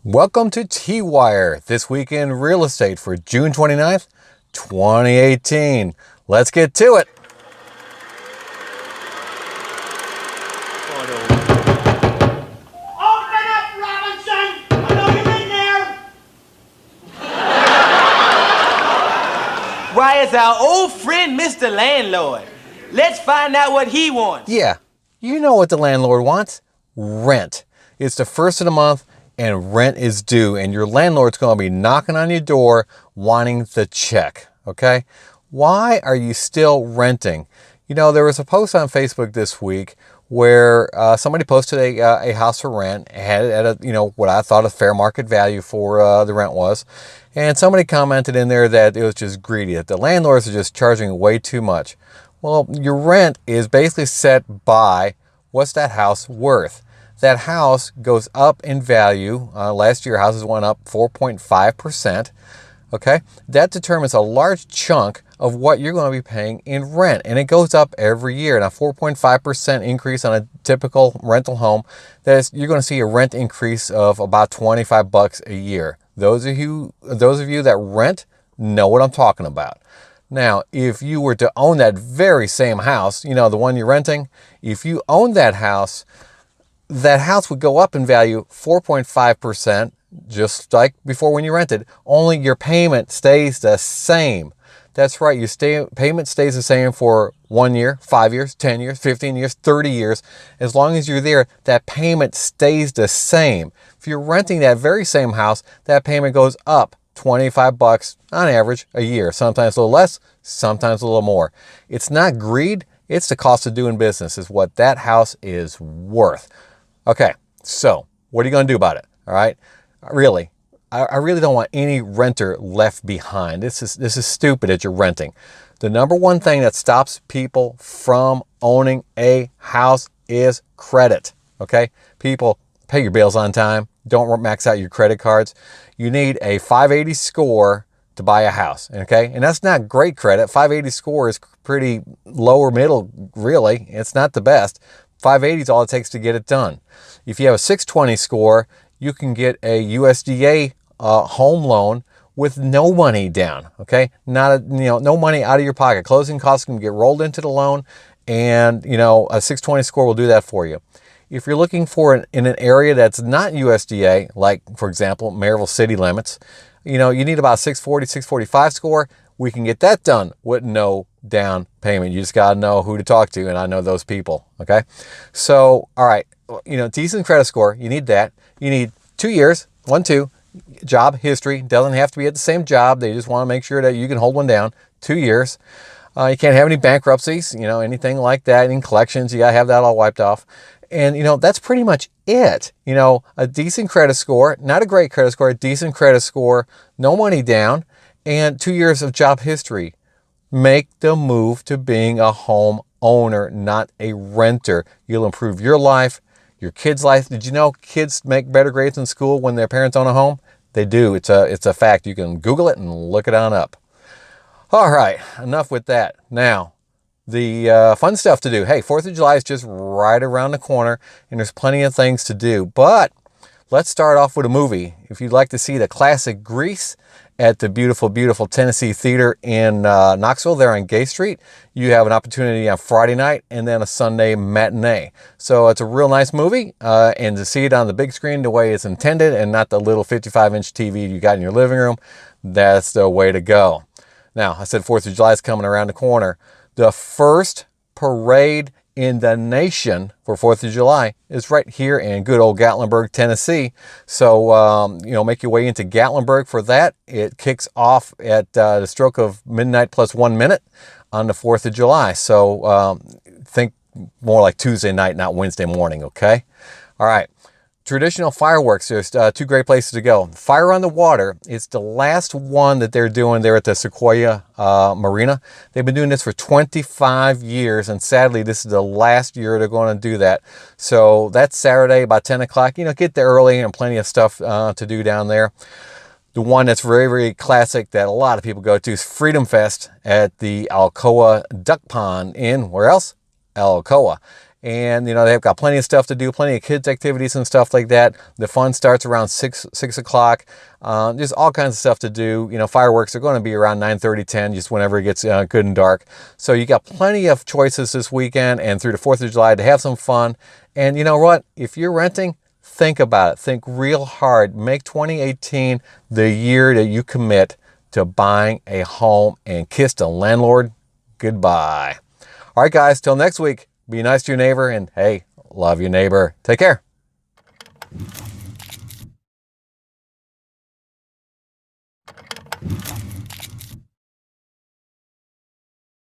Welcome to TWIRE, This Week in Real Estate for June 29th, 2018. Let's get to it. Open up, Robinson! I know you're in there! Why, it's our old friend, Mr. Landlord. Let's find out what he wants. Yeah, you know what the landlord wants. Rent. It's the first of the month and rent is due, and your landlord's going to be knocking on your door wanting the check, okay? Why are you still renting? You know, there was a post on Facebook this week where somebody posted a house for rent, had it at a, what I thought a fair market value for the rent was. And somebody commented in there that it was just greedy, that the landlords are just charging way too much. Well, your rent is basically set by what's that house worth. That house goes up in value. Last year, houses went up 4.5%. Okay, that determines a large chunk of what you're going to be paying in rent, and it goes up every year. Now, 4.5% increase on a typical rental home, that is, you're going to see a rent increase of about $25 a year. Those of you that rent know what I'm talking about. Now, if you were to own that very same house, the one you're renting, if you own that house would go up in value 4.5%, just like before when you rented, only your payment stays the same. That's right, your payment stays the same for 1 year, 5 years, 10 years, 15 years, 30 years. As long as you're there, that payment stays the same. If you're renting that very same house, that payment goes up $25 on average a year, sometimes a little less, sometimes a little more. It's not greed, it's the cost of doing business is what that house is worth. Okay, so what are you going to do about it? All right, I really don't want any renter left behind. This is stupid that you're renting. The number one thing that stops people from owning a house is credit. Okay, people, pay your bills on time. Don't max out your credit cards. You need a 580 score to buy a house. Okay, and that's not great credit. 580 score is pretty lower middle, really. It's not the best. 580 is all it takes to get it done. If you have a 620 score, you can get a USDA home loan with no money down. Okay, no money out of your pocket. Closing costs can get rolled into the loan, and a 620 score will do that for you. If you're looking for in an area that's not USDA, like for example Maryville city limits, you need about 640, 645 score. We can get that done with no down payment. You just got to know who to talk to, and I know those people. Okay, so all right, decent credit score. You need that. You need 2 years, 2 job history. Doesn't have to be at the same job. They just want to make sure that you can hold one down. 2 years. You can't have any bankruptcies. Anything like that. Any collections, you got to have that all wiped off. And that's pretty much it. A decent credit score, not a great credit score, a decent credit score, no money down, and 2 years of job history. Make the move to being a home owner, not a renter. You'll improve your life, your kids' life. Did you know kids make better grades in school when their parents own a home? They do. It's a fact. You can Google it and look it on up. All right, enough with that. Now, the fun stuff to do. Hey, 4th of July is just right around the corner, and there's plenty of things to do. But let's start off with a movie. If you'd like to see the classic Grease at the beautiful, beautiful Tennessee Theater in Knoxville, there on Gay Street, you have an opportunity on Friday night and then a Sunday matinee. So it's a real nice movie, and to see it on the big screen the way it's intended and not the little 55-inch TV you got in your living room, that's the way to go. Now, I said 4th of July is coming around the corner. The first parade in the nation for 4th of July is right here in good old Gatlinburg, Tennessee. So, make your way into Gatlinburg for that. It kicks off at the stroke of midnight plus 1 minute on the 4th of July. So, think more like Tuesday night, not Wednesday morning, okay? All right. Traditional fireworks, there's 2 great places to go. Fire on the Water, it's the last one that they're doing there at the Sequoia Marina. They've been doing this for 25 years, and sadly, this is the last year they're going to do that. So that's Saturday about 10 o'clock. Get there early and plenty of stuff to do down there. The one that's very, very classic that a lot of people go to is Freedom Fest at the Alcoa Duck Pond in, where else? Alcoa. And, you know, they've got plenty of stuff to do, plenty of kids' activities and stuff like that. The fun starts around 6 o'clock. There's all kinds of stuff to do. You know, fireworks are going to be around 9:30, 10, just whenever it gets good and dark. So you got plenty of choices this weekend and through the 4th of July to have some fun. And you know what? If you're renting, think about it. Think real hard. Make 2018 the year that you commit to buying a home and kiss the landlord goodbye. All right, guys, till next week, be nice to your neighbor and, hey, love your neighbor. Take care.